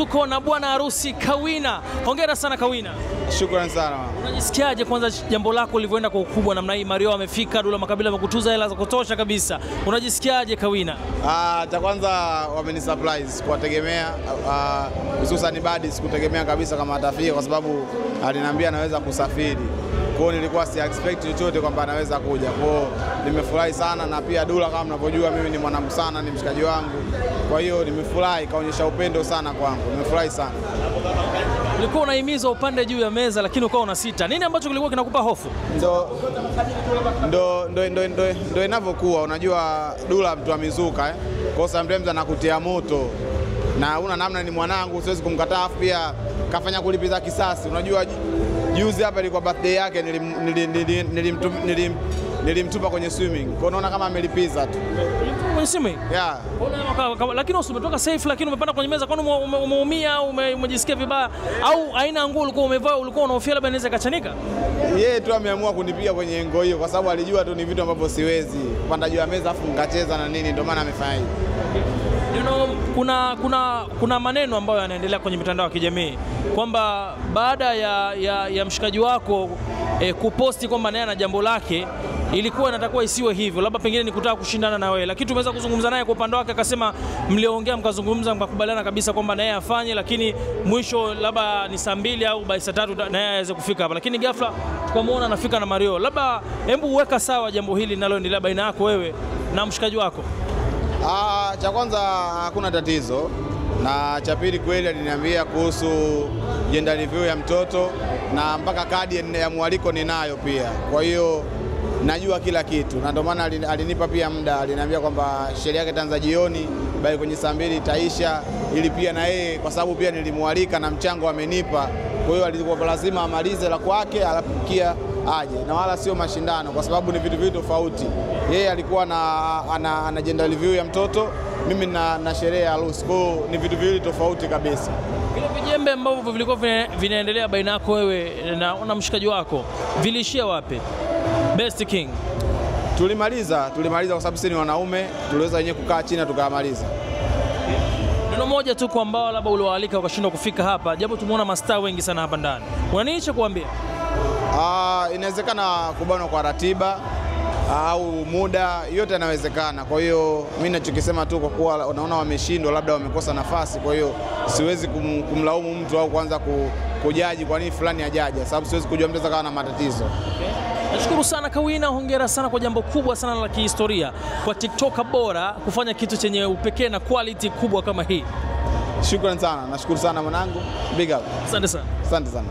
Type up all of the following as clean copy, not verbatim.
Tuko na bwana harusi Kawina. Hongera sana Kawina. Shukrani sana. Unajisikiaje kwanza jambo lako lilivyoenda kwa ukubwa namna hii? Mario amefika, Dula Makabila amekutuza hela za kutosha kabisa. Unajisikiaje Kawina? Cha kwanza wameni surprise kuwategemea, hususan Badi sikutegemea kabisa kama atafika kwa sababu aliniambia anaweza kusafiri. Kwa hiyo nilikuwa si expect chochote kwamba anaweza kuja. Kwa hiyo nimefurahi sana, na pia Dula kama mnavyojua mimi ni mwanangu sana, ni mshikaji wangu. Kwa hiyo nimefurahi, kaonyesha upendo sana kwangu. Nimefurahi sana. Ulikuwa unahimiza upande juu ya meza lakini ukawa unasita. Nini ambacho kilikuwa kinakupa hofu? Ndo inavyokuwa. Unajua Dula mtu amezuka Kwa sometimes anakutia moto. Na una namna, ni mwanangu, siwezi kumkataa. Pia kafanya kulipiza kisasi. Unajua juzi hapa ilikuwa birthday yake, nilimtupa kwenye swimming. Kwa unaona kama amelipiza tu. Kwenye swimming? Yeah. Lakini umetoka safe, lakini umepanda kwenye meza. Kwani umeumia au umejisikia vibaya au aina nguo ulikuwa umevaa ulikuwa unahofia labda inaweza kachanika? Yeye tu ameamua kunipiga kwenye ngo hiyo kwa sababu alijua tu ni vitu ambavyo siwezi kupanda juu ya meza afu ngacheza na nini, ndio maana amefanya hivyo. You know, kuna maneno ambayo yanaendelea kwenye mitandao ya kijamii kwamba baada ya mshikaji wako kuposti kwamba naye ana jambo lake, ilikuwa inatakuwa isiwe hivyo, labda pengine ni kutaka kushindana na wewe, lakini tumeweza kuzungumza naye kwa upande wake, akasema mliongea mkazungumza mkakubaliana kabisa kwamba naye afanye, lakini mwisho labda ni saa 2 au saa 3 naye aweze kufika hapa, lakini ghafla tukamuona anafika na Mario. Labda hebu uweka sawa jambo hili linaloendelea baina yako wewe na mshikaji wako. Cha kwanza hakuna tatizo, na cha pili kweli aliniambia kuhusu gender review ya mtoto, na mpaka kadi ya mwaliko ninayo pia. Kwa hiyo najua kila kitu, na ndio maana alinipa pia muda. Aliniambia kwamba sherehe yake itaanza jioni, bali kwenye saa 2 itaisha, ili pia na yeye, kwa sababu pia nilimwalika na mchango amenipa. Kwa hiyo alikuwa lazima amalize la kwake alafu kia aje, na wala sio mashindano kwa sababu ni vitu tofauti. Yeye alikuwa ana gender review ya mtoto, mimi na sherehe ya harusi. Kwa hiyo ni vitu viwili tofauti kabisa. Vile vijembe ambavyo vilikuwa vinaendelea baina yako wewe na mshikaji wako vilishia wapi? Best King. Tulimaliza kwa sababu sisi ni wanaume, tuliweza wenyewe kukaa chini tukamaliza. Neno moja tu kwa ambao labda uliwaalika ukashindwa kufika hapa, japo tumeona mastaa wengi sana hapa ndani. Unaniacha kuambia? Inawezekana kubanwa kwa ratiba au muda, yote yanawezekana. Kwa hiyo mimi ninachokisema tu, kwa kuwa unaona wameshindwa, labda wamekosa nafasi, kwa hiyo siwezi kumlaumu mtu au kuanza kujaji kwa nini fulani hajaja, sababu siwezi kujua mtu akawa na matatizo. Nashukuru sana Kawina, hongera sana kwa jambo kubwa sana la kihistoria kwa TikToker bora kufanya kitu chenye upekee na quality kubwa kama hii. Shukrani sana, nashukuru sana mwanangu. Big up. Asante sana. Asante sana.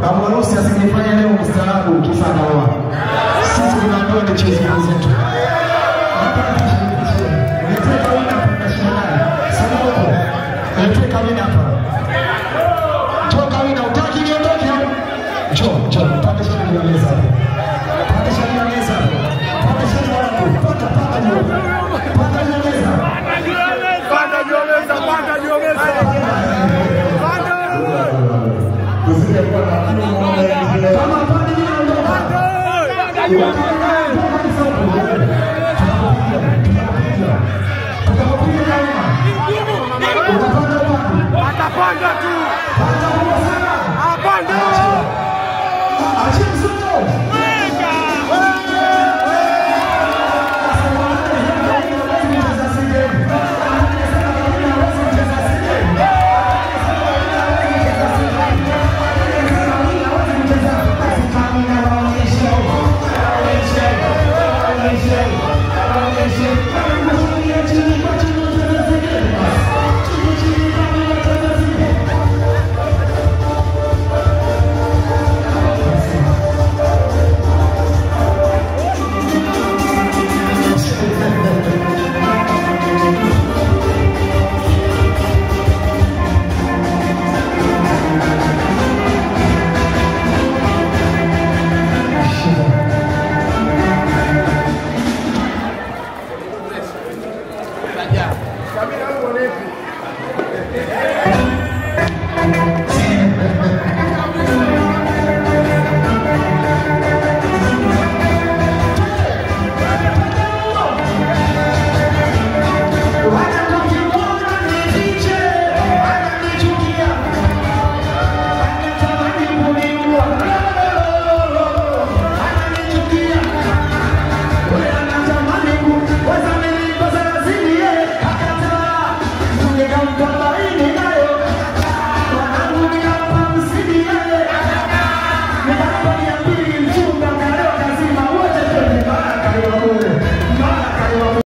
Babu harusi asingefanya leo mstaarabu kisa anaoa. Sisi tunaambiwa ni chezi zetu. Nataka uende kwa shamba. Sababu nataka uende hapa. Toka wewe utaki niondoke hapo. Njoo, pata shida ya meza. Pata shida ya meza. Pata shida ya watu. Pata njoo. Atapanda tu. Apanda. Kabila huko nepi.